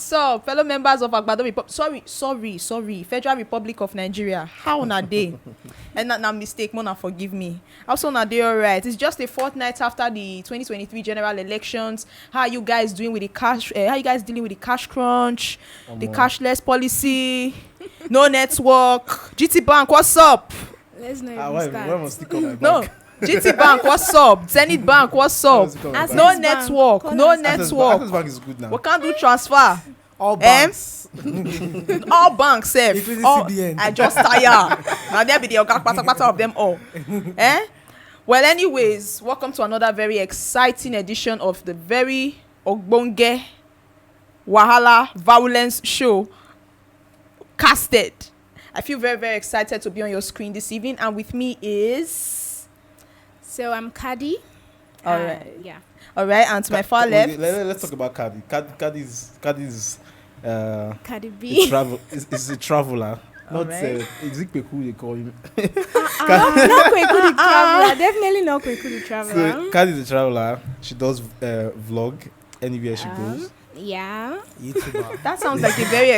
What's up, fellow members of Agbado sorry, Federal Republic of Nigeria. How na day? And not mistake, Mona, forgive me. Also na day, alright. It's just a fortnight after the 2023 general elections. How are you guys doing with the cash? How you guys dealing with the cash crunch, the cashless policy, no network? GT Bank, what's up? Let's not even start. No. GT Bank, what's up? Zenith Bank, what's up? No network, no network. Access Bank is good now. We can't do transfer. All banks. All banks, safe. Including All, CBN. I just tired. Now there be the pata of them all. Well, anyways, welcome to another very exciting edition of the very Ogbonge Wahala Violence show, CASTED. I feel very, very excited to be on your screen this evening, and with me is... So I'm Kadi. All right. Yeah. All right, and to my far left... Let's talk about Kadi. Kadi's Kadi B. Is a traveler. Not Alright. Ezikpeku they call him. Not Kweku the traveler. Definitely not Kweku the traveler. So Kadi is a traveler. She does vlog anywhere she goes. Yeah. YouTuber. That sounds like a very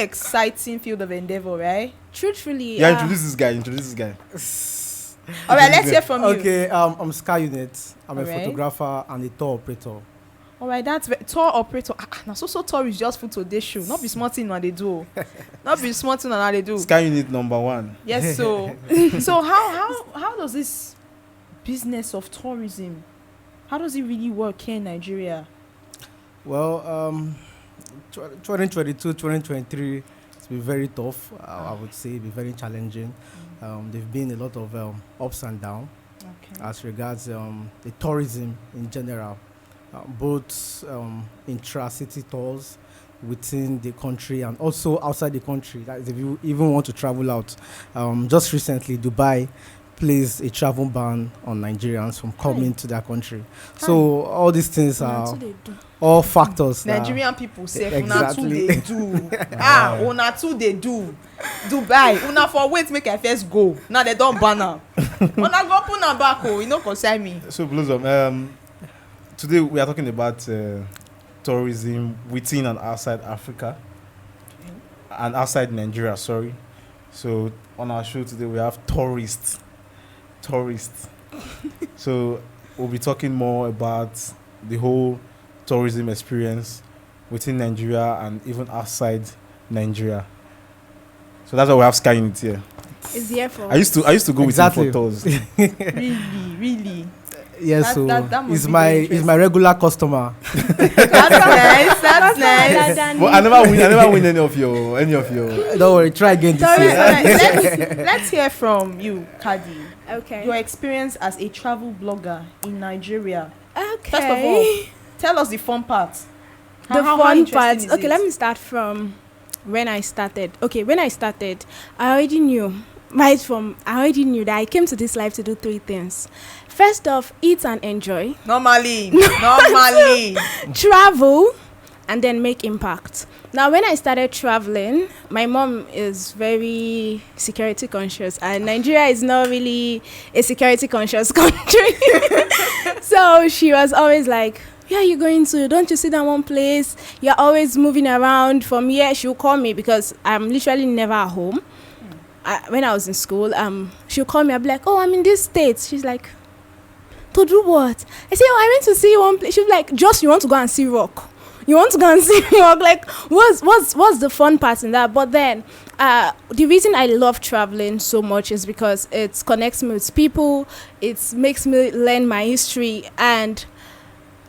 exciting field of endeavor, right? Truthfully. Yeah, introduce this guy. All right, let's hear from you. Okay, I'm Sky Unit. I'm a Alright. photographer and a tour operator. All right, that's tour operator. Now, so tour is just for today's show. Not be smart in what they do. Not be smart in what they do. Sky Unit number 1. Yes, so how does this business of tourism, how does it really work here in Nigeria? Well, 2022, 2023, it's been very tough. I would say it's been very challenging. There've been a lot of ups and downs as regards the tourism in general, both intra-city tours within the country and also outside the country. That is, if you even want to travel out. Just recently, Dubai placed a travel ban on Nigerians from coming to their country. So all these things are all factors. Nigerian people say, Exactly. Una too they do. Una too they do. Dubai, una for wait make I first go. Now they don't ban am. Una go open am back, you know, concern me. So Blossom, today we are talking about tourism within and outside Africa and outside Nigeria. Sorry. So on our show today we have tourists. So we'll be talking more about the whole tourism experience within Nigeria and even outside Nigeria. So that's why we have Sky Unit here. Is here for I used to go Exactly. with him for tours. Really. Yes, so that must he's be my very regular customer. That's nice. But I never win any of your Don't worry, try again this Sorry, year. let's hear from you, Kadi. Okay. Your experience as a travel blogger in Nigeria. Okay. First of all, tell us the fun part. The How fun interesting part. is Okay, it? let me start from when I started. Okay, when I started, I already knew that I came to this life to do 3 things. First off, eat and enjoy. Normally. Travel, and then make impact. Now, when I started traveling, my mom is very security conscious, and Nigeria is not really a security conscious country. So she was always like, where are you going to? Don't you sit down one place? You're always moving around. From here, she'll call me because I'm literally never at home. When I was in school, she'll call me. I'll be like, oh, I'm in this state. She's like, to do what? I say, oh, I went to see one place. She'll be like, just you want to go and see rock. You want to go and see rock? Like, what's the fun part in that? But then, the reason I love traveling so much is because it connects me with people. It makes me learn my history. And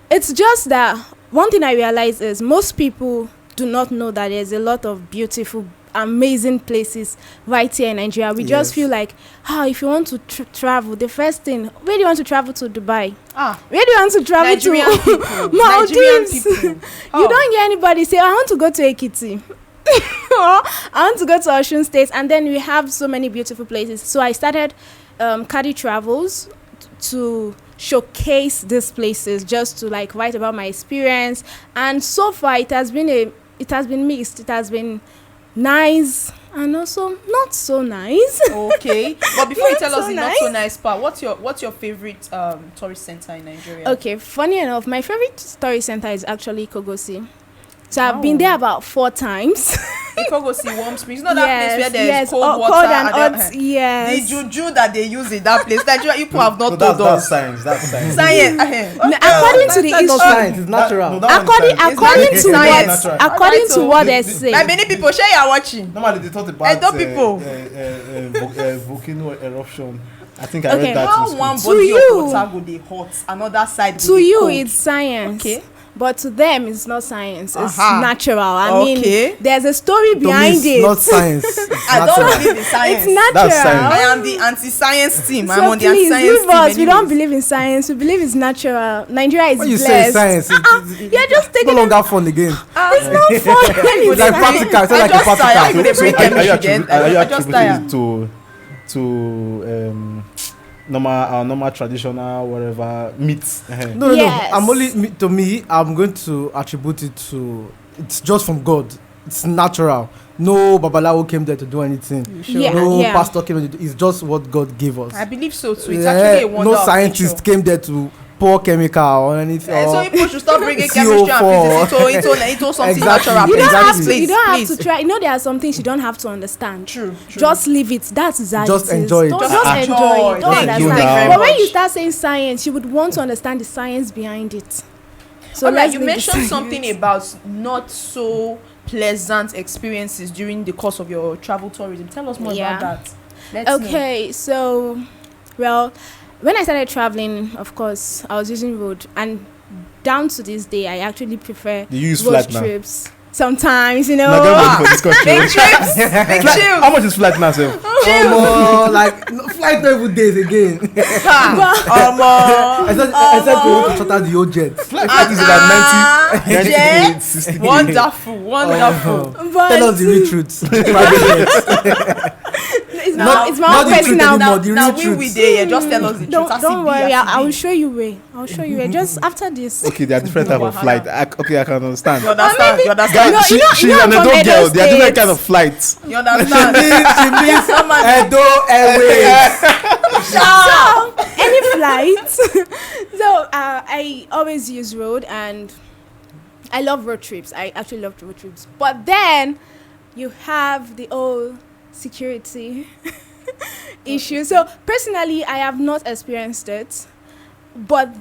it's just that one thing I realize is most people do not know that there's a lot of beautiful, amazing places right here in Nigeria. We just feel like, if you want to travel, the first thing, where do you want to travel to? Dubai. Where do you want to travel Nigerian to? people. Maldives. Nigerian people. You don't hear anybody say, I want to go to Ekiti. Or I want to go to Osun State. And then we have so many beautiful places. So I started Kadi Travels to showcase these places, just to like write about my experience. And so far it has been mixed. It has been nice and also not so nice. Okay, but before you tell us so the nice. not so nice part, what's your favorite tourist center in Nigeria? Okay, funny enough, my favorite tourist center is actually Kogosi. So I've been there about 4 times. Before go see warm springs. You know that place where there's yes, cold water cold and then, hot. Yes. the juju that they use in that place. That you people have not No, told that's us. science. That's science. Science. No, according to the That's not history, science, it's natural. according It's to natural. what Natural. according to Alright, what so they the- say. Like many people, share you are watching. Normally they thought about Edo people. volcano eruption. I think I Okay. read that How in one school. To body you. of water go dey hot, another side go To dey you, cold. it's science. Okay. But to them, it's not science. It's Aha. natural. I Okay. mean, there's a story To me, behind it's it. not science. It's I don't natural. believe in science. It's natural. That's science. I am the anti-science team. So I'm on the please anti-science leave team. us. We don't anyways. believe in science. We believe it's natural. Nigeria is When you blessed. say science, You're just it's taking no longer fun again. It's not fun. It's like practical. It's I like a just tired. practical. They bring chemistry then. Are you I just attributing tired. it to normal traditional whatever meats? No. Yes. To me, I'm going to attribute it to, it's just from God. It's natural. No babalawo came there to do anything. Yeah, No yeah. pastor came there to do. It's just what God gave us. I believe so too. It's actually a wonder no of scientist nature. came there to pour chemical or anything. So or- people should stop bringing CO4. chemistry and physics into something Exactly. natural. You don't have Exactly. to. You don't Please. have to try. You know, there are some things you don't have to understand. True. Just leave it. That's how Just it is. enjoy it. Don't, Just just enjoy. enjoy it. Don't Thank you understand. very But when much. you start saying science, you would want to understand the science behind it. So Alright, let's you leave the mentioned science. something about not so pleasant experiences during the course of your travel tourism. Tell us more Yeah. about that. Let's know. Okay, so, well, when I started traveling, of course, I was using road, and down to this day, I actually prefer Do you use road flight now? trips. Sometimes, you know. Now get ready for this country. Big trips, big Flight- chill. How much is flight now, sir? Like no, flight no even days again. Except we want to shut out the old jet. Flight is about 90, Jet. 60. Wonderful, wonderful. But Tell us the real truth. Private it's Not- my not own the truth personal. anymore. Now, the now real we truth. there. Just tell us the truth. Don't worry, I will show you way. I'll show you way. Just after this. Okay, there are different type of flight. Okay, I can understand. You understand? You understand? You know- She, you know- she's you know an I'm from adult Edo girl. There are different State. kind of flights. You understand? She means Edo Airways. So any flight. So I always use road, and I love road trips. I actually love road trips. But then you have the old security issue. So personally, I have not experienced it, but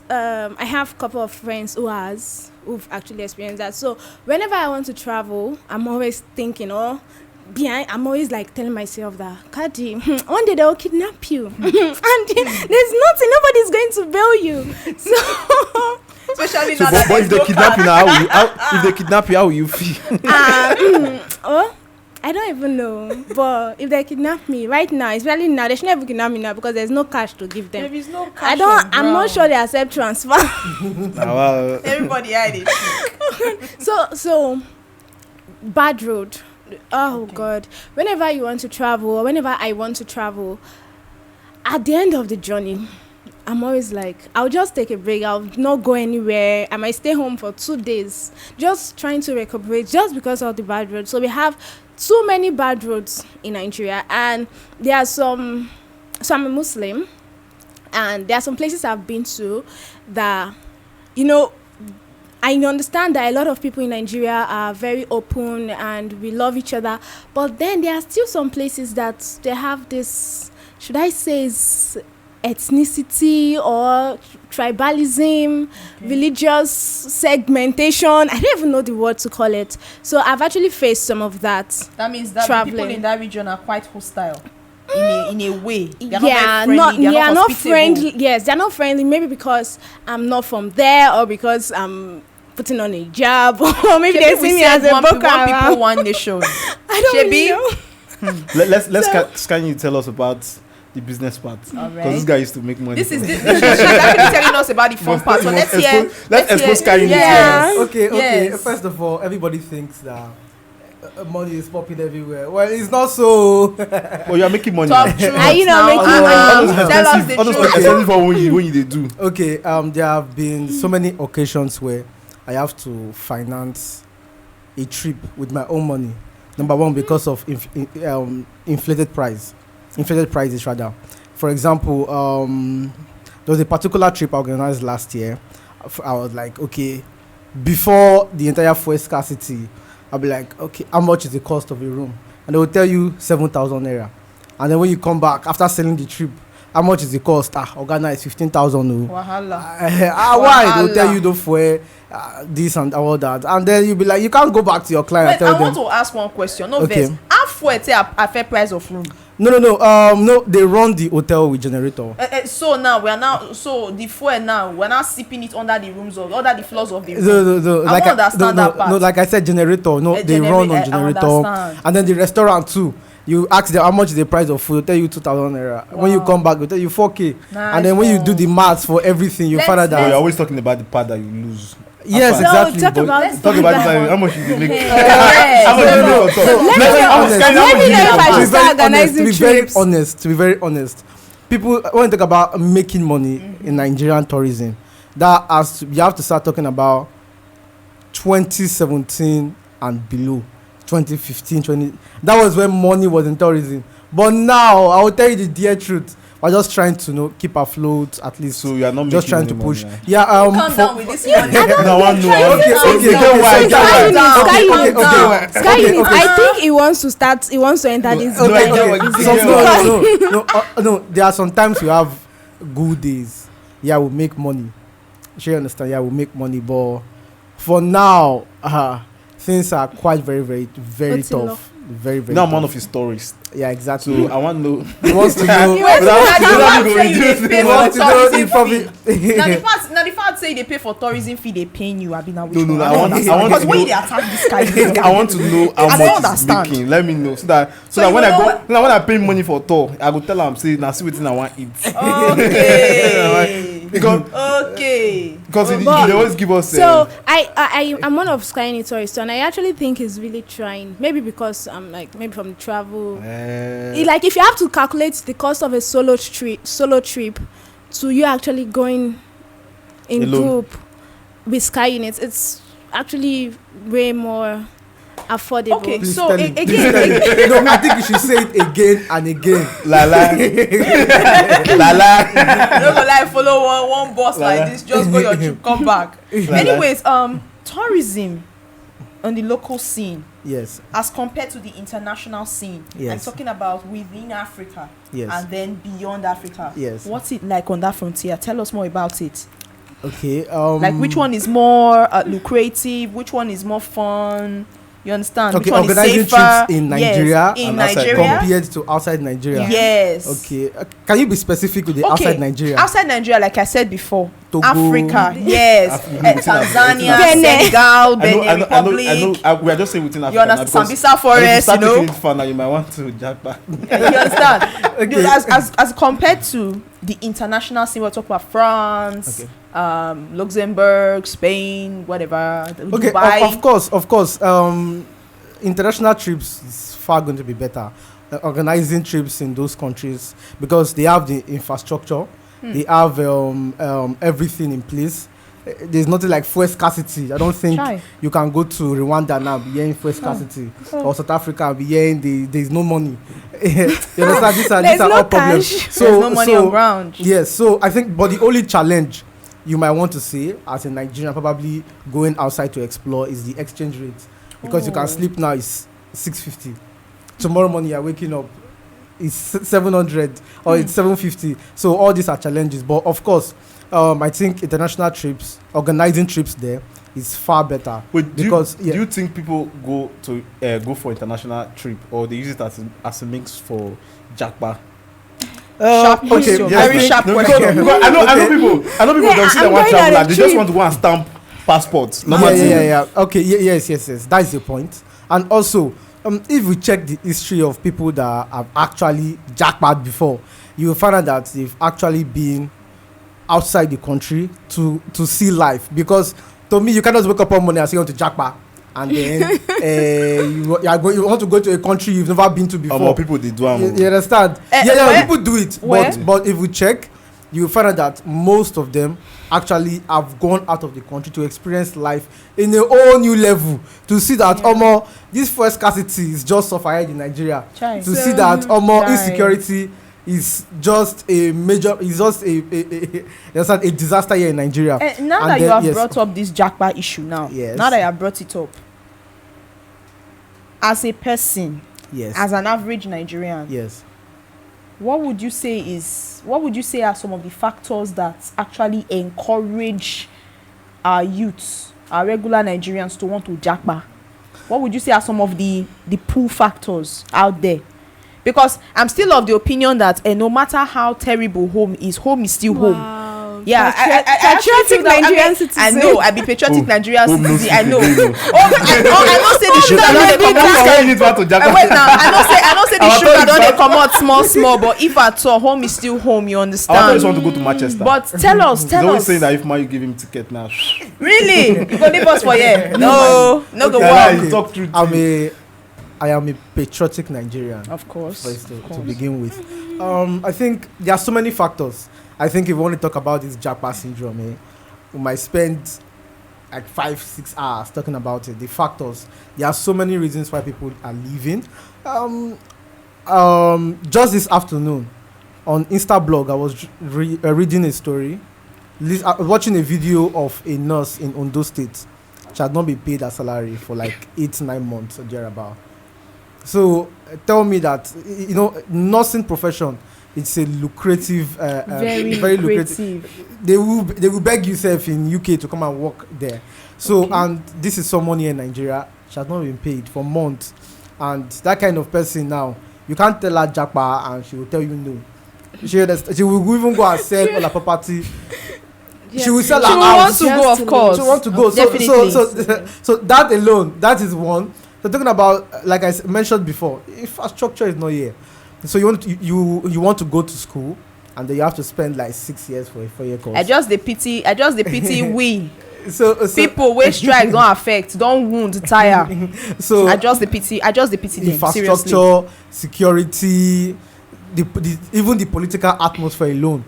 I have a couple of friends who've actually experienced that. So whenever I want to travel, I'm always thinking, I'm always like telling myself that, Kadi, one day they'll kidnap you. And there's nobody's going to bail you. So, Especially So, now that but if there's they no kidnap you car. now, if they kidnap you, how will you feel? I don't even know. But if they kidnap me right now, especially now, they should never kidnap me now because there's no cash to give them. There is no cash I'm on not ground. sure they accept transfer. Everybody had it. So bad road. Oh God. Whenever you want to travel, or whenever I want to travel, at the end of the journey, I'm always like, I'll just take a break. I'll not go anywhere. I might stay home for 2 days, just trying to recuperate, just because of the bad roads. So we have too many bad roads in Nigeria, and there are some. So I'm a Muslim, and there are some places I've been to that, I understand that a lot of people in Nigeria are very open and we love each other, but then there are still some places that they have this, should I say, ethnicity or tribalism, religious segmentation. I don't even know the word to call it. So I've actually faced some of that. That means that the people Traveling. in that region are quite hostile. In a way. They're Yeah, not very friendly. They're not hospitable. friendly. Yes, they're not friendly. Maybe because I'm not from there, or because I'm putting on a job, or maybe they see me as a one Boko people, Haram. one nation. I don't really Shebi? know. Can you tell us about the business part? Because Alright. this guy used to make money. This is from this, it. she's actually telling us about the fun part. So You let's must hear. let's expose Kanye to Yeah. Okay. Yes. First of all, everybody thinks that money is popping everywhere. Well, it's not so. Oh, you are making money. Talk now. truth Are you not now. making money? All those Tell us the expensive- all those truth. expensive for when you they do. Okay, there have been so many occasions where I have to finance a trip with my own money. Number one, because of inflated prices rather. For example, there was a particular trip I organized last year. I was like, okay, before the entire fuel scarcity, I'll be like, okay, how much is the cost of a room? And they will tell you 7,000 naira. And then when you come back after selling the trip, how much is the cost? Organa is 15,000. Wahala. Why? They'll tell you the fuel, this and all that. And then you'll be like, you can't go back to your client Wait, and tell I them. want to ask one question. No, Okay. okay. How fuel a fair price of room? No, they run the hotel with generator. So now the fuel now we're now sipping it under the rooms of under the floors of the room. I don't understand that part. No, like I said, generator. No, they run on generator. Understand. And then the restaurant too. You ask them how much is the price of food, they'll tell you 2,000 naira. When you come back, they'll tell you 4K. Nice. And then when you do the maths for everything, you find out But you're that. always talking about the part that you lose. Yes, After. exactly. talk but- about Talk about the time. How much you make? Yes. How much you make on top? Let me know if I should start organizing trips. To be very honest, people when you talk about making money in Nigerian tourism, you have to start talking about 2017 and below, 2015, 20. That was when money was in tourism. But now I will tell you the dear truth. We're just trying to keep afloat at least. So you are not just making trying to any push. money, Yeah. Calm down with this one. No one know. Sky Unit, I think he wants to start. He wants to enter this. Okay, No. There are sometimes we have good days. Yeah, we make money. Sure, you understand? Yeah, we make money, but for now, things are quite very What's tough. enough? Very Now I'm tough. one of his stories. Yeah, exactly. So I want to know. He wants to know. You went to Without- the fact say you dey pay He wants for to know tourism if probably. fee. Now the fact say they pay for tourism fee, they paying you. I be now which No, one? I want because to when know- they attack this guy, I want to know how I don't much he's understand. making. Let me know so that So you when I know go what- now when I pay money for tour, I go tell am say na see wetin I want eat. okay, because okay. they But- always give us. So I'm one of Sky Unit tourists, and I actually think he's really trying. Maybe because I'm like maybe from travel. Like if you have to calculate the cost of a solo trip to you actually going in Alone. group with Sky Units, it's actually way more affordable. Okay, Please so tell him. again, No, I think you should say it again and again. la la no go like follow one bus like this. Just go your trip, come back. Anyways, tourism on the local scene Yes. as compared to the international scene. Yes. I'm talking about within Africa Yes. and then beyond Africa. Yes. What's it like on that frontier? Tell us more about it. Okay. Like which one is more lucrative? Which one is more fun? You understand? Okay, Which one is organizing safer? trips in Yes, Nigeria in and outside Nigeria. compared to outside Nigeria? Yes. Okay. Can you be specific with the outside Nigeria? Outside Nigeria, like I said before, Togo. Africa, yes, Tanzania, Benin. Senegal, Benin Republic. We are just saying within Africa. You understand? Sambisa Forest, you know. Now you might want to jack back. You understand? Okay. As compared to the international scene, we're talking about France, Luxembourg, Spain, whatever. Okay, Dubai. of course. International trips is far going to be better. Organizing trips in those countries because they have the infrastructure, they have everything in place. There's nothing like fuel scarcity. I don't think Try. you can go to Rwanda now and be hearing fuel scarcity or South Africa and be hearing there's no money. You understand? These are There's no all problems. cash. There's no money on ground. Yes, so I think, but the only challenge you might want to say as a Nigerian probably going outside to explore is the exchange rate, because you can sleep now is 650. Tomorrow morning you're waking up is 700 or it's 750. So all these are challenges, but of course, I think international trips, organizing trips there is far better. Wait, do because you think people go for international trip or they use it as a mix for jackpot? Sharp question. Very sharp question. Because I know people that see that I'm one going on traveler, a they just trip. want to go and stamp passports. Normal thing. Yeah. Okay, yes. That's the point. And also, if we check the history of people that have actually jackpot before, you will find out that they've actually been outside the country to see life. Because to me, you cannot wake up one morning and say you want to jackpot, and then you want to go to a country you've never been to before. More people they do. You understand? where? People do it. Where? But if we check, you will find out that most of them actually have gone out of the country to experience life in a whole new level, to see that this fuel scarcity is just suffered in Nigeria, Chai. to see that Chai. insecurity is just a major. It's just a disaster here in Nigeria. Now And that you then, have yes. brought up this Jackpot issue now, Yes. now that you have brought it up, as a person, Yes. as an average Nigerian, Yes. what would you say are some of the factors that actually encourage our youths, our regular Nigerians, to want to jackpot? What would you say are some of the pull factors out there? Because I'm still of the opinion that no matter how terrible home is still home. Wow. Yeah, I actually patriotic think that- Nigerian I citizen. know, I be patriotic Nigerian home no citizen. I know. citizen. I know say the sugar don dey comot. Wait now, I know say the Our sugar thought don is dey comot small, but if at all, home is still home. You I just want understand? to go to Manchester. But tell us, He's always saying us. that if man you give him ticket now. Really, you go leave us for here? No, no go Yeah, work. he talk through. I am a patriotic Nigerian. Of course. First to begin with. I think there are so many factors. I think if we want to talk about this jackpot syndrome, we might spend like 5-6 hours talking about it. The factors. There are so many reasons why people are leaving. Just this afternoon on Instablog, I was reading a story. I was watching a video of a nurse in Ondo State. She had not been paid her salary for like 8-9 months or thereabout. So tell me that nursing profession, it's a lucrative, Very lucrative. They will beg yourself in UK to come and work there. So and this is someone here in Nigeria. She has not been paid for months, and that kind of person now, you can't tell her jackpot and she will tell you no. She will even go and sell all her property. Yes. She will sell She her will want house. to go, of course. She want to go. Definitely. So that alone, that is one. So talking about, like I mentioned before, infrastructure is not here. So you want to go to school, and then you have to spend like 6 years for a 4-year course. I just the pity we so people wey strike don affect, don wound, tire. So I just the pity them. Seriously. infrastructure, security, even the political atmosphere alone.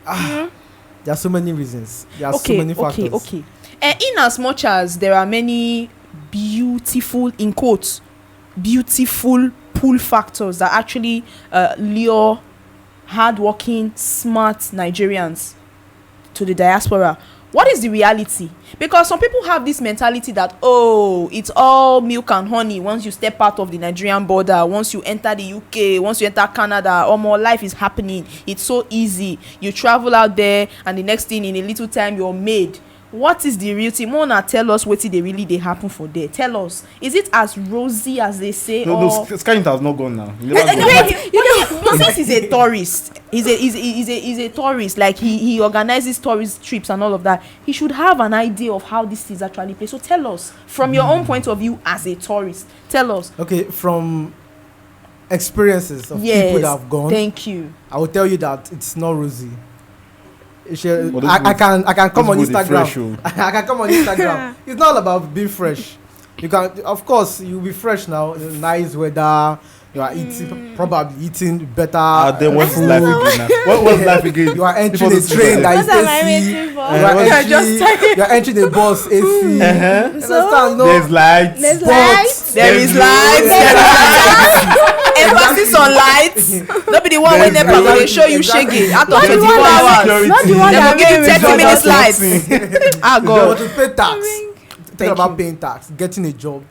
There are so many reasons. There are so many factors. Okay. In as much as there are many beautiful, in quotes, beautiful pull factors that actually lure hardworking, smart Nigerians to the diaspora, what is the reality? Because some people have this mentality that, it's all milk and honey once you step out of the Nigerian border, once you enter the UK, once you enter Canada, or more life is happening. It's so easy. You travel out there, and the next thing, in a little time, you're made. What is the real thing? Mona, tell us what they happen for there. Tell us. Is it as rosy as they say? No, Skynet has not gone now. He never gone. Moses is a tourist. He's a tourist. Like he organizes tourist trips and all of that. He should have an idea of how this is actually played. So tell us, from your own point of view as a tourist, tell us. Okay, from experiences of people that have gone, thank you. I will tell you that it's not rosy. Well, I can come on those people Instagram. fresh, oh. I can come on Instagram. It's not about being fresh. You can, of course, you'll be fresh now. Nice weather. You are eating better. Then what's life again? Now? What's life again? You are entering Before a this train that What am I is AC. waiting for? You are entering a bus AC. You understand? No. There's lights. There's But lights. There is light. Emphasis on lights. Nobody want when never go dey show you shaggy out of 24 hours. Not the one They that will give you really 30 minutes results. lights. Ah You want God. to pay tax. Talking Thank about you. paying tax, getting a job.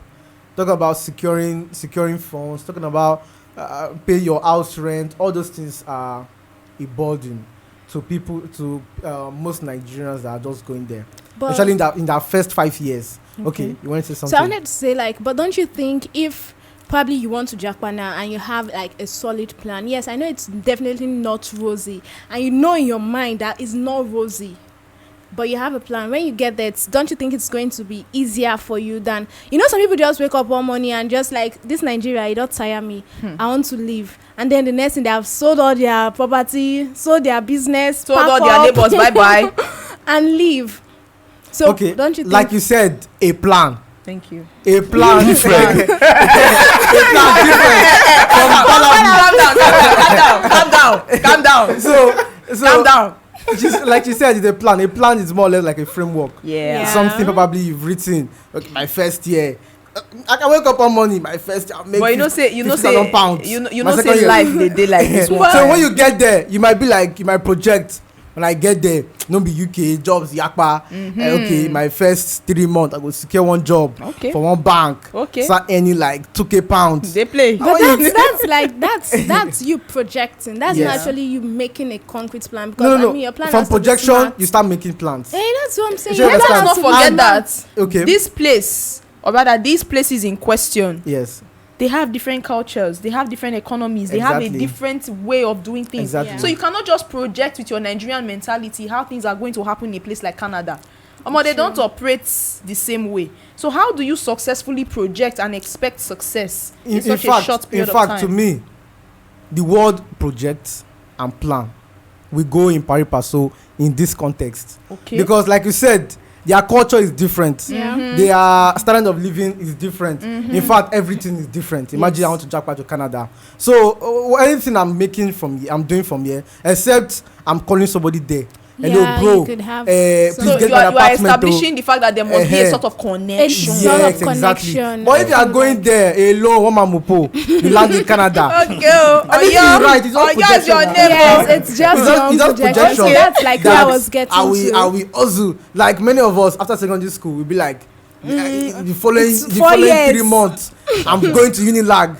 Talking about securing funds. Talking about pay your house rent. All those things are a burden to people, to most Nigerians that are just going there. But- Especially in that first 5 years. Okay, you want to say So I something? wanted to say, but don't you think if probably you want to jackpot now and you have like a solid plan? Yes, I know it's definitely not rosy, and you know in your mind that it's not rosy, but you have a plan. When you get that, don't you think it's going to be easier for you than, some people just wake up one morning and just like, this Nigeria, it don't tire me, I want to leave, and then the next thing, they have sold all their property, sold their business, Told pack all their up, neighbors bye-bye. and leave. So Okay, don't you think? like you said, a plan. Thank you. A plan different. Calm down. So Calm down. just like you said, it's a plan. A plan is more or less like a framework. Yeah. Yeah. Something probably you've written. Okay, my first year, I can wake up on money. My first job make. But you know say £50,000. you My know second say year. life they like this one. So when you get there, you might be like, you might project. When I get there, no be UK jobs yakpa. Okay, my first 3 months I go secure one job for one bank. Okay. Start earning like £2,000. They play. But that's you projecting. That's not actually you making a concrete plan. Because No. I mean, your plan From has to be projection, smart. you start making plans. Hey, that's what I'm saying. You Let's understand? not forget that Okay. this place, or rather these places in question, Yes. they have different cultures, they have different economies, they have a Exactly. different way of doing things. Exactly. Yeah. So you cannot just project with your Nigerian mentality how things are going to happen in a place like Canada. They don't operate the same way. So how do you successfully project and expect success in such a short period of time? In fact, to me, the word project and plan we go in pari passu in this context. Okay. Because like you said, their culture is different. Yeah. Their standard of living is different. In fact, everything is different. Imagine I want to jackpot to Canada. So anything I'm doing from here, except I'm calling somebody there. Hello, Yeah, bro. you could have Please So get you my are apartment. establishing the fact that there must be a sort of a connection. sort of Exactly. connection. But if you are going there alone, one man mupo, you land in Canada. Okay. Oh think yeah. you're right, it's all Oh yeah, is your projection. neighbor. Yes, it's just It's your just- own it's just projection. projection. So that's like where I was getting Are to. we also like many of us after secondary school we'll be like the following It's the 4 following years. 3 months I'm going to Unilag.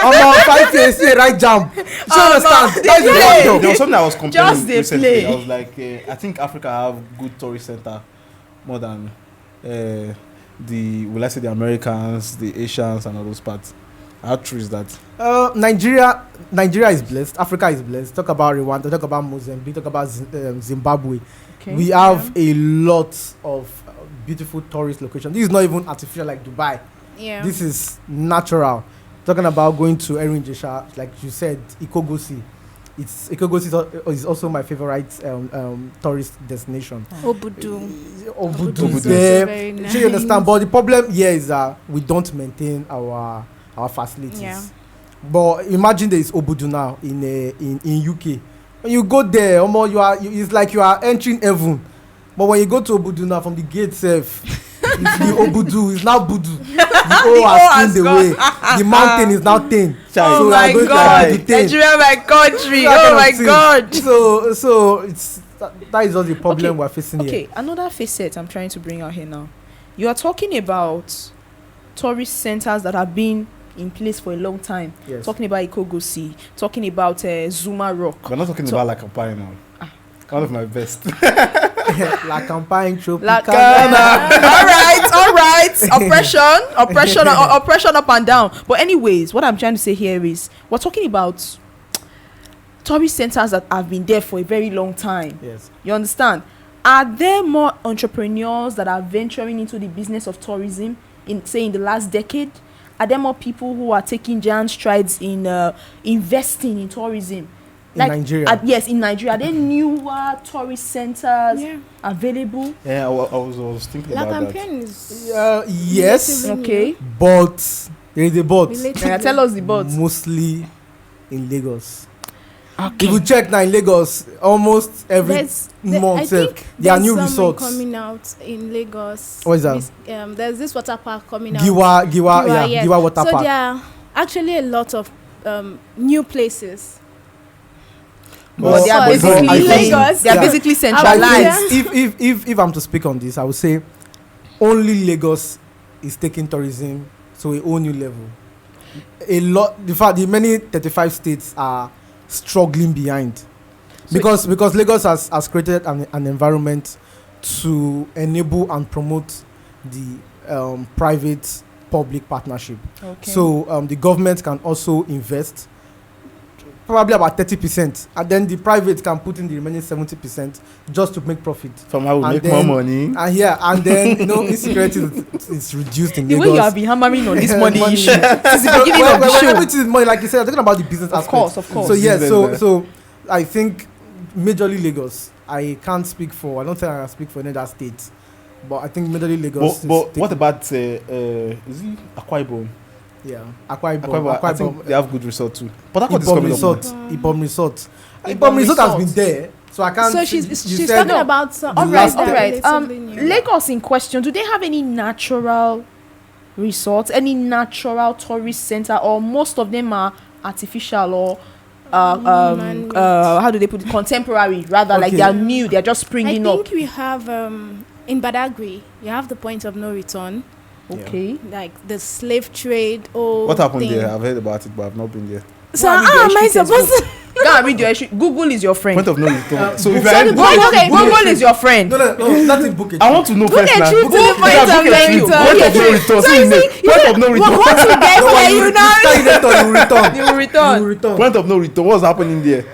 I'm on 5 years see a right jump. Do you understand? That's the play. There problem. was something I was Just complaining they recently. play. I was like, I think Africa have good tourist center more than the Americans, the Asians, and all those parts. How true is that? Nigeria is blessed. Africa is blessed. Talk about Rwanda. Talk about Mozambique. Talk about Zimbabwe. Okay. We have a lot of beautiful tourist locations. This is not even artificial like Dubai. Yeah. This is natural. Talking about going to Erin Jesha, like you said, Ikogosi. Ikogosi is also my favorite tourist destination. Obudu. Obudu is is there. also very nice. So you understand? But the problem here is that we don't maintain our facilities. Yeah. But imagine there is Obudu now in UK. When you go there, it's like you are entering heaven. But when you go to Obudu now, from the gate itself, it's the Obudu, it's now Budu. The O has cleaned away. The mountain is now thin. Oh we my are going to God, Obudu Thin. Nigeria, my country. That Oh kind my of thing. God. So it's that is all the problem Okay, we're facing here. Okay, another facet I'm trying to bring out here now. You are talking about tourist centers that have been in place for a long time. Yes. Talking about Ikogosi, talking about Zuma Rock. We're not talking So- about like Campari now. One of my best. La campagne Like, Tropicana. all right. Oppression up and down. But anyways, what I'm trying to say here is we're talking about tourist centers that have been there for a very long time. Yes. You understand? Are there more entrepreneurs that are venturing into the business of tourism in the last decade? Are there more people who are taking giant strides in investing in tourism? In Nigeria. Yes, in Nigeria. Are there newer tourist centers available? Yeah, I was thinking La about that. Campagne is Yes, relatively Okay. but there is a but. relatively- Yeah, tell us the but. Mostly in Lagos. Okay. If you check now in Lagos, almost every I month think there are new there's something resorts. coming out in Lagos. What is that? There's this water park coming out. Giwa, yeah, yes. Giwa Water So Park. there are actually a lot of new places. But they are But basically I think- Lagos. They are Yeah. basically I centralized. think if I'm to speak on this, I would say only Lagos is taking tourism to a whole new level. The many 35 states are struggling behind because Lagos has created an environment to enable and promote the private public partnership. Okay. So the government can also invest probably about 30%, and then the private can put in the remaining 70% just to make profit. Somehow we And make then- more money. And then insecurity is reduced in the Lagos. way you have been hammering on this money Money. issue since the beginning Well, of the well, show. everything is money, like you said. I'm talking about the business aspect. Of course. So yes, Business, so I think majorly Lagos. I can't speak for. I don't think I can speak for any other state, but I think majorly Lagos. But what about is it Akwa Ibom? Yeah, Akwa Akwa Ibom, I think Ibom. they have good resort too. But Akwa is Ibom coming Resort. up. Ibom Resort. Ibom Ibom Resort has Resort. been there, so I can't. So you she's said- talking about some the All last right. relatively new. Lagos in question. Do they have any natural resorts, any natural tourist center, or most of them are artificial or Man-made. how do they put it, contemporary rather, like Okay. they are new, they're just I springing up. think we have in Badagry, you have the point of no return, Okay. like the slave trade. Or What happened thing. there? I've heard about it, but I've not been there. So Go and read how your am I history supposed to? Go and read your history. Google is your friend. Point of no return. So if so I the book point- it, Okay, Google Google is your friend. No, nothing book it. I want to know Book first a now. trip to the Yeah, point of book a no trip. return. Point of no return. So See, you name. see, Point of no what return. you get No, there, you you know. you return. You will return. You return. Point of no return. What's happening there? So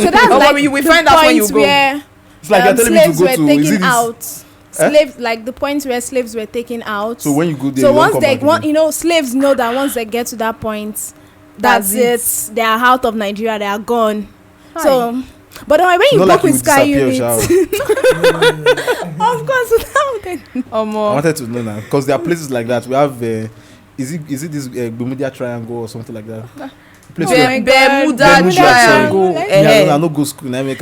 that's Don't like worry, you will the find out when you points go. where It's like you're telling me to slaves go were to. Is it taken this? out. Eh? Slaves, like the points where slaves were taken out. So when you go there, So you don't once come they back want, again. you know, slaves know that once they get to that point, that's it. They are out of Nigeria. They are gone. Hi. So, but when It's you not book like you with Sky disappear, Unit, Shao. of course, without it. I wanted to know now because there are places like that. We have. Is it this Bermuda Triangle or something like that? Place where- my God. Bermuda Bermuda Triangle. Triangle. Yeah, I no go school. I make.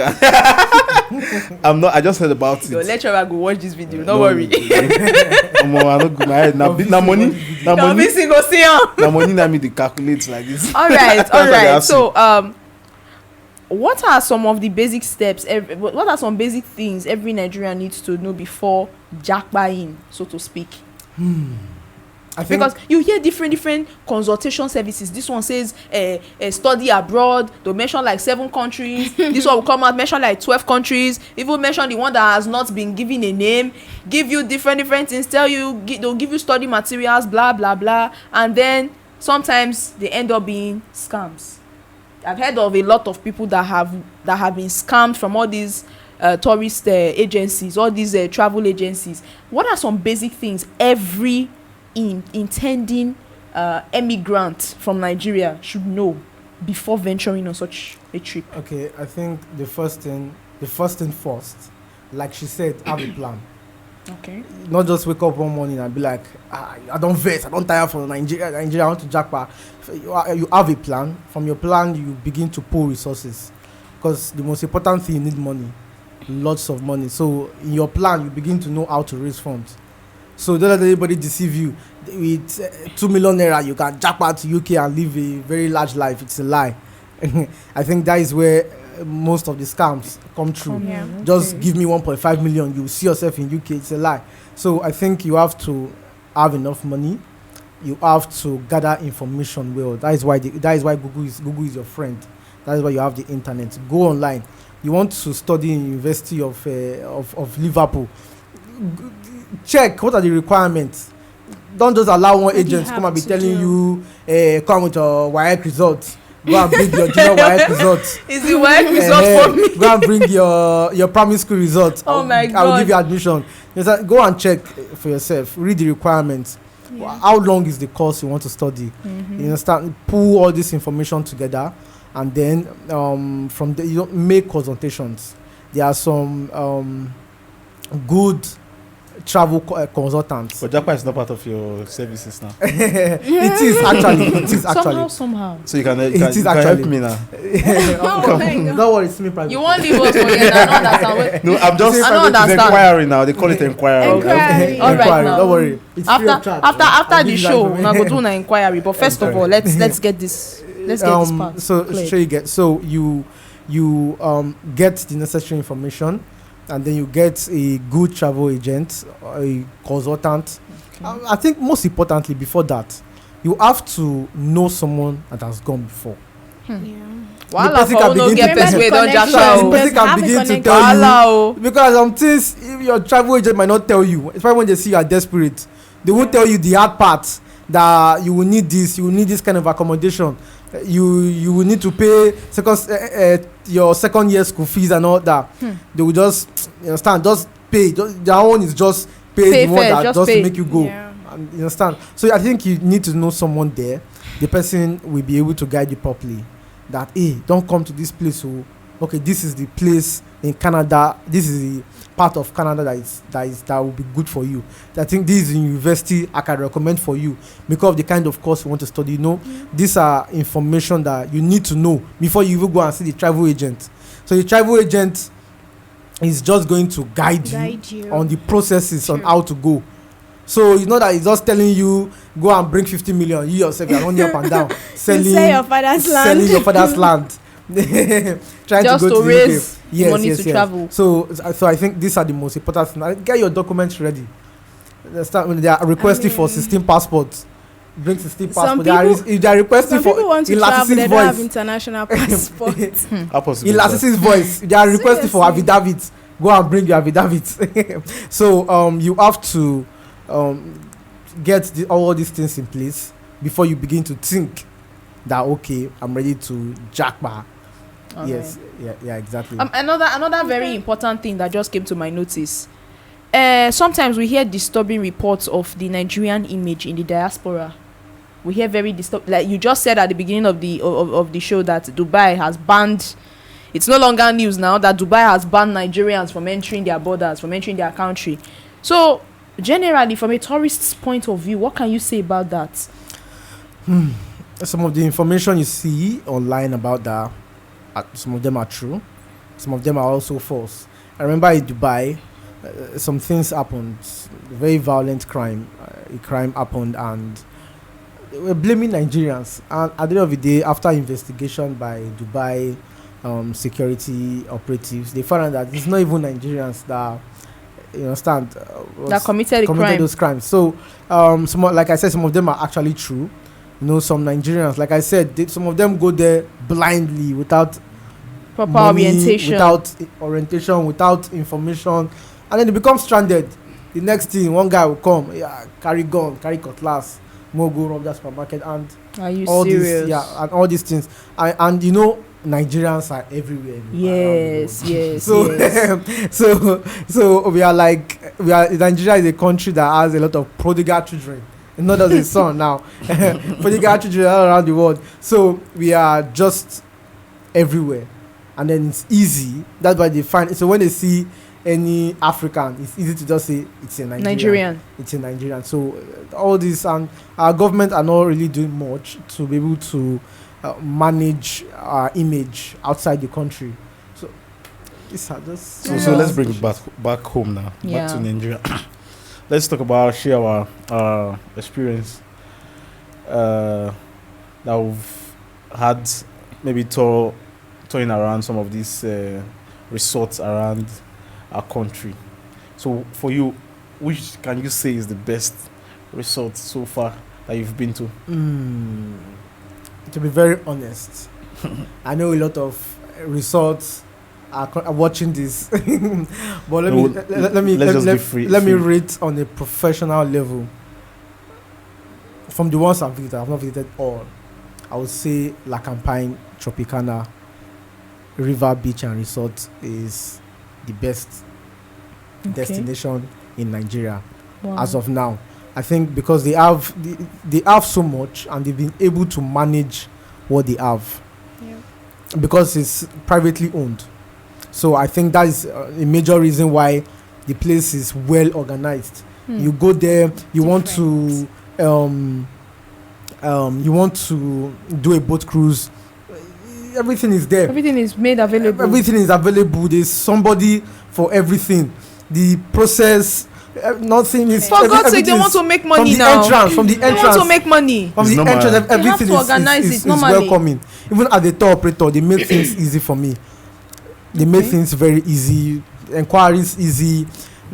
I'm not. I just heard about it. Your lecturer go watch this video. No, Don't worry. Omo, I no go. My head na money. Na You're money. missing go see am. Na money. Na me dey calculate like this. All right, That's all what they right. ask So, what are some of the basic steps? What are some basic things every Nigerian needs to know before jackpotting, so to speak? I think Because you hear different consultation services. This one says study abroad. They'll mention like 7 countries. This one will come out, mention like 12 countries. Even mention the one that has not been given a name. Give you different things. Tell you they'll give you study materials. Blah blah blah. And then sometimes they end up being scams. I've heard of a lot of people that have been scammed from all these tourist agencies, all these travel agencies. What are some basic things every intending emigrant from Nigeria should know before venturing on such a trip? okay. I think the first thing first, like she said, have a plan. Okay. Not just wake up one morning and be like, I don't vex, I don't tire for Nigeria, I want to jackpot. You have a plan. From your plan, you begin to pull resources, because the most important thing, you need money, lots of money. So in your plan, you begin to know how to raise funds. So don't let anybody deceive you. With 2 million naira, you can jackpot to UK and live a very large life. It's a lie. I think that is where most of the scams come true. Yeah. Just give me 1.5 million, you see yourself in UK. It's a lie. So I think you have to have enough money. You have to gather information well. That is why Google is your friend. That is why you have the internet. Go online. You want to study in University of Liverpool. Check what are the requirements. Don't just allow one What do you agent come have and be to telling do? you, come with your WAEC results. Go and bring your junior WAEC results. Is the work result for me? Go and bring your primary school results. Oh my I will God. give you admission. Go and check for yourself. Read the requirements. Yeah. How long is the course you want to study? Mm-hmm. You understand? Pull all this information together, and then from there you make consultations. There are some good travel consultants. But Japan is not part of your services now. It is actually. Somehow. So you can It is help actually. me now. Oh my God. Don't worry, it's me private. You won't leave us for here. I don't understand. No, I'm just. I don't It's understand. inquiry now. They call it inquiry. Inquiry. All right, Inquiry, now. don't worry. It's free of charge. After I'll the give you that show, we're information. going to do an inquiry. But first of all, let's get this. Let's get this part. So cleared. sure you get. So you get the necessary information, and then you get a good travel agent, a consultant. I think most importantly, before that, you have to know someone that has gone before. Yeah. Wahala person for can who no begin get to person wey don connection. japa The o. person Have can a begin to connection. tell you. Wahala o. Because some things, if your travel agent might not tell you, especially when they see you are desperate, they won't tell you the hard part, that you will need this kind of accommodation. You will need to pay your second year school fees and all that. They will just, you understand, just pay. Their own is just pay Pay the one fair, that just just pay. make you go. Yeah. And you understand? So I think you need to know someone there. The person will be able to guide you properly. That, hey, don't come to this place. So, okay, this is the place in Canada. This is the part of Canada that will be good for you. I think this is the university I can recommend for you because of the kind of course you want to study. You know, these are information that you need to know before you even go and see the travel agent. So the travel agent is just going to guide you You. on the processes on True. how to go. So you know that he's just telling you go and bring 50 million. You yourself are running up and down selling sell your father's land. selling your father's land. Trying Just to go to the raise UK. money to travel. So I think these are the most important things. Get your documents ready. When they are requesting for 16 passports, bring 16 passports. They are requesting Some for people want to travel, they don't have voice. international passports. How possible? In Lassisi's voice, they are requesting for Seriously. affidavits. Go and bring your affidavits. So you have to get all these things in place before you begin to think that okay, I'm ready to jackpot. All Yes, right. yeah, exactly. Another very important thing that just came to my notice. Sometimes we hear disturbing reports of the Nigerian image in the diaspora. We hear very like you just said at the beginning of the show that Dubai has banned. It's no longer news now that Dubai has banned Nigerians from entering their borders, from entering their country. So generally, from a tourist's point of view, what can you say about that? Some of the information you see online about that, some of them are true, some of them are also false. I remember in Dubai, some things happened, very violent crime. A crime happened, and they were blaming Nigerians. And at the end of the day, after investigation by Dubai security operatives, they found out that it's not even Nigerians that That committed crime. those crimes. So, like I said, some of them are actually true. Some Nigerians, like I said, some of them go there blindly without Proper money, orientation. without information, and then they become stranded. The next thing, one guy will come, carry gun, carry cutlass, more go rob that supermarket, and Are you all serious? these, and all these things, and Nigerians are everywhere. Yes, yes, So, yes. so Nigeria is a country that has a lot of prodigal children. Not as a son now. Prodigal children all around the world. So we are just everywhere. And then it's easy. That's why they find. So when they see any African, it's easy to just say it's a Nigerian. It's a Nigerian. So all this, and our government are not really doing much to be able to manage our image outside the country. So these are just. So let's bring it back home now. Yeah. Back to Nigeria. Let's talk about share our experience that we've had, maybe touring around some of these resorts around our country. So for you, which can you say is the best resort so far that you've been to? To be very honest, I know a lot of resorts are watching this, but let me rate on a professional level. From the ones I've visited, I've not visited all. I would say La Campagne, Tropicana, River Beach and Resort is the best destination in Nigeria as of now. I think because they have so much, and they've been able to manage what they have, because it's privately owned. So I think that is a major reason why the place is well organized. You go there, you want to do a boat cruise. Everything is there. Everything is made available. Everything is available. There's somebody for everything. The process, nothing is. For God's sake, they want to make money from now. From the entrance, They want to make money. From It's the normal. entrance, everything to organize is it normally. welcoming. Even as the tour operator, they made things easy for me. They made things very easy. Enquiries easy.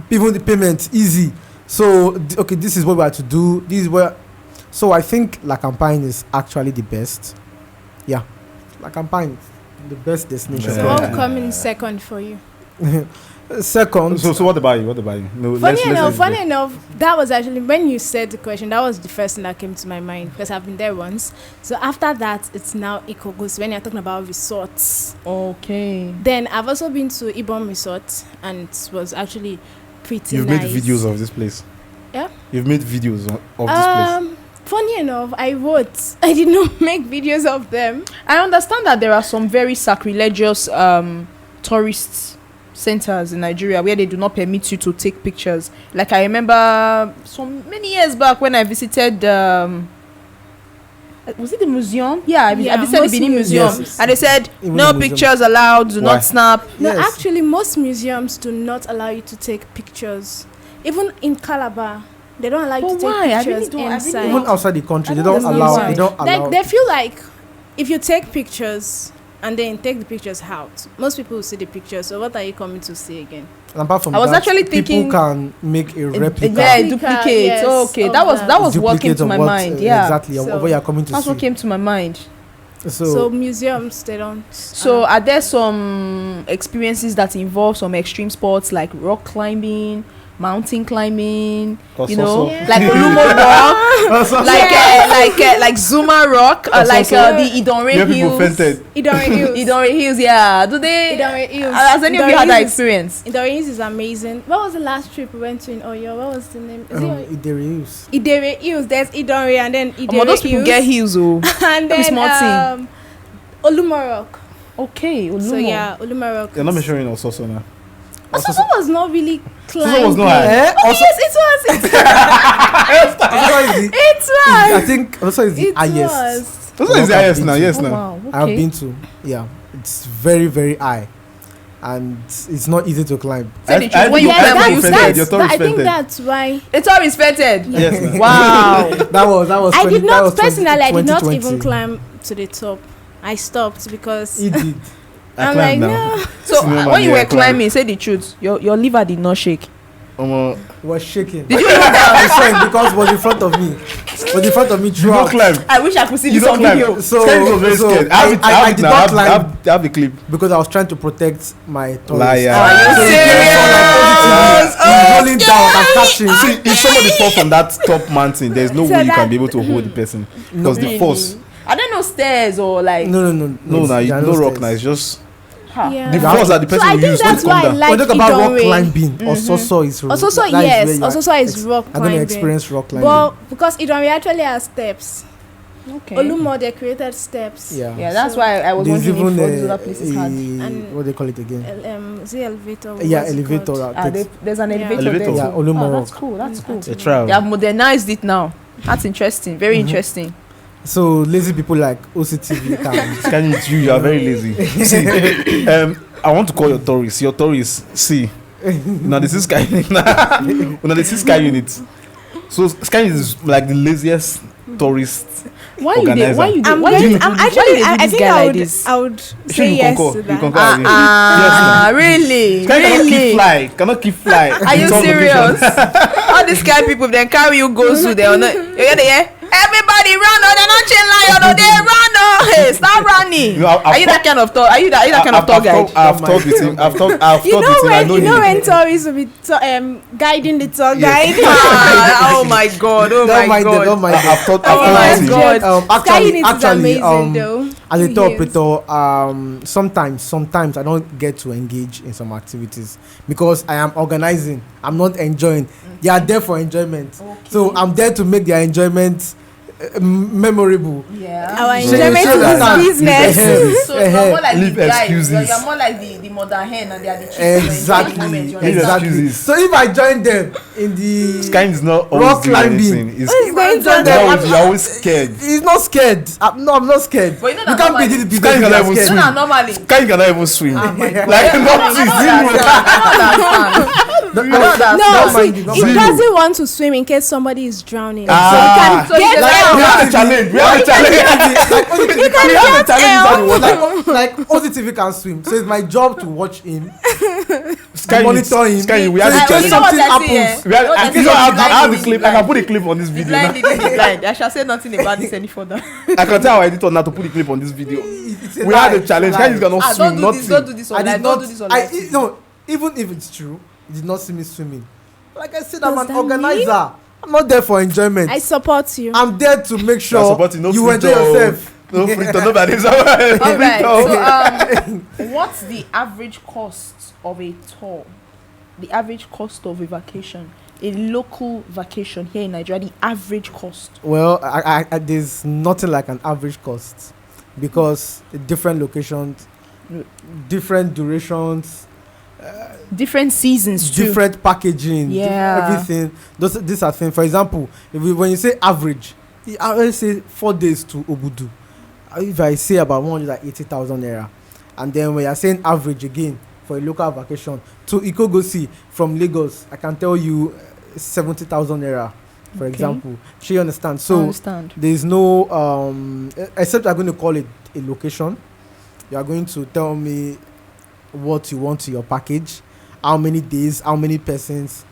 Even the payment easy. So this is what we have to do. This is where. So I think La Campagne is actually the best. Yeah, La Campagne, the best destination. So what will come in second for you? Second. So what about you? No, Funny enough, that was actually when you said the question, that was the first thing that came to my mind, because I've been there once. So after that, it's now Ikogos when you're talking about resorts. Okay. Then I've also been to Ibom Resort, and it was actually pretty You've nice. made videos of this place. Yeah. You've made videos of this place. Funny enough, I wrote. I did not make videos of them. I understand that there are some very sacrilegious tourist centers in Nigeria where they do not permit you to take pictures. Like I remember many years back when I visited was it the museum? Yeah, I visited the Benin Museum. Yes. And they said Even no the museum. pictures allowed, do Why? not snap. No, Yes. actually, most museums do not allow you to take pictures. Even in Calabar, They don't allow you But to take why? I really pictures don't- I really inside. Even outside the country, I they don't don't understand allow. why. They don't allow. Like they feel like if you take pictures and then take the pictures out, most people will see the pictures. So what are you coming to see again? And apart from I was that, actually thinking- people can make a replica. Yeah, Replica, duplicate. yes, Okay, of that was that. what Duplicate came to of my what, mind. Yeah, exactly of So- what you're coming to that's see. what came to my mind. So museums, they don't. So are there some experiences that involve some extreme sports like rock climbing, mountain climbing, you know, Yeah. like Olumo Rock, like Zuma Rock, like the Idonre Yeah, people Hills. fainted. Idonre Hills. Idonre Hills, yeah. Do they? Idonre Hills. Has any of you had that Hills is- experience? Idonre Hills is amazing. What was the last trip we went to in Oyo? What was the name? Is it There is. Idere Hills? There's Idonre and then Idere Those people Hills. get heels, oh. And That is then small thing. Olumo Rock. Okay, Olumo. So yeah, Olumo Rock. You're not measuring us also now. Ososo was not really climbing. was not high. Eh? Oh, Also- yes, it was. Also is the- It was. I think also is the It highest. was. This is the highest now. Yes, Oh, now. wow. I've Okay. been to. Yeah, it's very very high, and it's not easy to climb. Say the I truth. When you think climb, that's- you offended. stand. Your Tory I think offended. that's why. It's all respected. Yes, now. Wow. That was. I 20 did that not was 20 personally. I did not 2020. even climb to the top. I stopped because He did. I I'm climb like, now. no. So No, man, when you yeah, were climb. climbing, say the truth. Your liver did not shake. Was shaking. Did you I saw it because it was in front of me. Was in front of me You don't throughout. climb. I wish I could see You this don't on climb. video. So- Sky was very so scared. I did not climb. Have the clip. Because I was trying to protect my toes. Liar. Are you So serious? it's rolling down and catching. See, if somebody fall from that top mountain, there's no So way you that- can be able to hold the person because the Really? force. I don't know stairs or like. No. No, there you are no rock stairs. now. It's just Ha. Yeah. the You have force to- that the So person I will think use to that's come why I down. like When you talk about rock Idonre. climbing, Ososo is Ososo, that yes. where you are Ososo is rock I don't climbing. experience rock climbing. But because Idonre actually has steps. Okay. Olumo, they created steps. yeah. Yeah, that's why I was There's wondering if all even these other places had. And- what they call it again? Is it elevator? Yeah, What's it elevator. called? There's an Yeah. elevator, Elevator. there. Yeah, too. Olumo Oh, that's Rock. cool. That's cool. A trial. They have modernized it now. That's interesting. Very interesting. So lazy people like OCTV can. Scanning with you, you are very lazy. See, I want to call your Tories. Your Tories, see. Now this is Sky. Now this is Sky Unit. So Sky is like the laziest tourist. Why you dey? Why you dey? I'm Why you going, dey do I'm this? Why actually, you dey do I this think guy I like would, this? I would Sure, say you yes concur. to You that. concur. Yes, Really? Sky cannot keep Really? fly. Cannot keep fly. Are you In some location. serious? All these kind of people, then carry you go to they not. You get it? Yeah? Everybody run! Oh, they're not chain lion! Oh, they run! Oh, hey, stop running! You know, Are you that kind of tour? Are you that kind of tour guide? I've talked with him. I've talked You know with him. I when know you know him. when tourists will be guiding the tour guide. Oh my god! Oh Don't my mind them. god! Don't mind them. I've talked Oh my with him. God. Sky Unit is amazing as though. a It tour is. operator, sometimes I don't get to engage in some activities because I am organizing. I'm not enjoying. They are there for enjoyment, so I'm there to make their enjoyment memorable. Yeah. Our So- enjoyment so that- is business. So you're more like Leave the guy. excuses. You're more like the mother hen, and they are the children. Exactly. Leave Exactly. excuses. So if I join them in the Sky is not Rock always doing climbing. anything. It's Who's going to Then do? always, you're always scared. he's not scared. I'm not scared. But you know You that can't normally- be the Sky cannot even You swim. know that normally. Sky cannot even swim. Oh my God. Like I not don't zero. understand. No, Don't mind see, it, don't he mind it. doesn't want to swim in case somebody is drowning. Ah. So you Get just out. We have a challenge. We have a challenge. We have a challenge. like OCTV can swim, so it's my job to watch him, Sky, monitor him. Sky, we So have in a you case know challenge. what something I see, happens. We have, What I, I you know, say, I have blind the is clip. I can put the clip on this video. blind, now. it is blind. I shall say nothing about this any further. I can tell our editor now to put the clip on this video. It's a We lie, had a it's challenge. lie. Sky cannot Ah, swim. don't do this. Don't do Nothing. this I on did live. not. Don't do this on live. No, even if it's true, you did not see me swimming. Like I said, I'm Does an that organizer. I'm not there for enjoyment. I support you. I'm there to make sure supporting, no you free enjoy throw. yourself. No free throw. Nobody's All right. So, what's the average cost of a tour? The average cost of a vacation, a local vacation here in Nigeria. The average cost. Well, I there's nothing like an average cost because different locations, different durations, Different seasons too. different packaging, Yeah. everything. These are things. For example, when you say average, I always say 4 days to Obudu. If I say about 180,000 naira, and then when you're saying average again for a local vacation to Ikogosi from Lagos, I can tell you 70,000 naira. for Okay. example. Do you understand? I So understand. there's no except I'm going to call it a location. You are going to tell me what you want to your package, how many days, how many persons.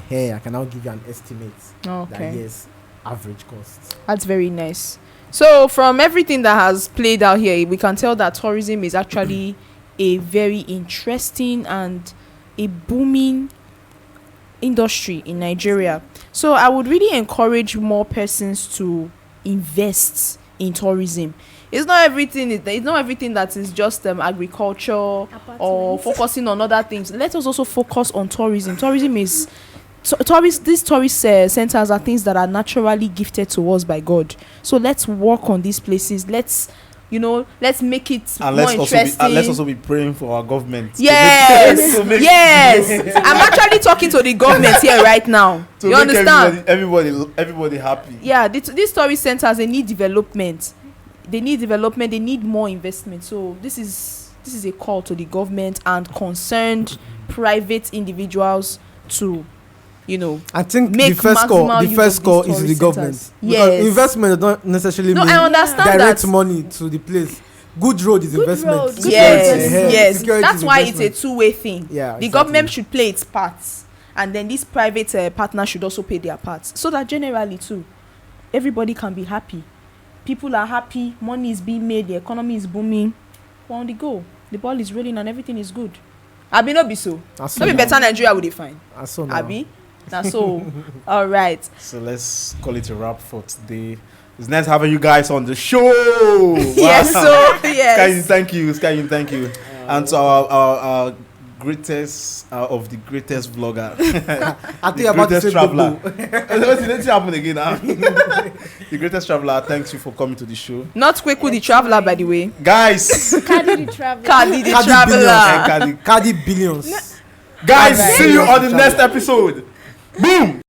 Hey, I can now give you an estimate. That Okay. yes, average cost. That's very nice. So from everything that has played out here, we can tell that tourism is actually a very interesting and a booming industry in Nigeria. So I would really encourage more persons to invest in tourism. It's not everything. It's not everything that is just agriculture or Apartments. focusing on other things. Let us also focus on tourism. Tourism is these tourist centers are things that are naturally gifted to us by God. So let's work on these places. Let's make it And more let's interesting. also be praying for our government. Yes, to make- yes. I'm actually talking to the government here right now. to You make understand? everybody happy. Yeah, these tourist centers, they need development. They need more investment. So this is a call to the government and concerned private individuals to I think make the first call, maximal the use first of call these is the tourist government. centers. Because Yes. investment does not necessarily No, mean I understand direct that. money to the place. Good road is Good investment. road, good Yes, investment. yes. Security That's is why it's investment. a two-way thing. Yeah, The exactly. government should play its parts, and then these private partners should also play their parts, so that generally too, everybody can be happy. People are happy. Money is being made. The economy is booming. We're on the go. The ball is rolling, and everything is good. Abi no be so. That's No be now. better Nigeria would define. That's so now. Abi, na so. All right. So let's call it a wrap for today. It's nice having you guys on the show. Yes. Wow. So yes. Skyyin, thank you. And to our greatest of the greatest vlogger, I think the about to greatest say traveler. Bobo. Let's happen again now. The greatest traveler, thanks you for coming to the show. Not Kweku the traveler, by the way. Guys, Cardi the traveler. Cardi the Cardi traveler. Cardi billions. guys, Alright. see you on the next episode. Boom.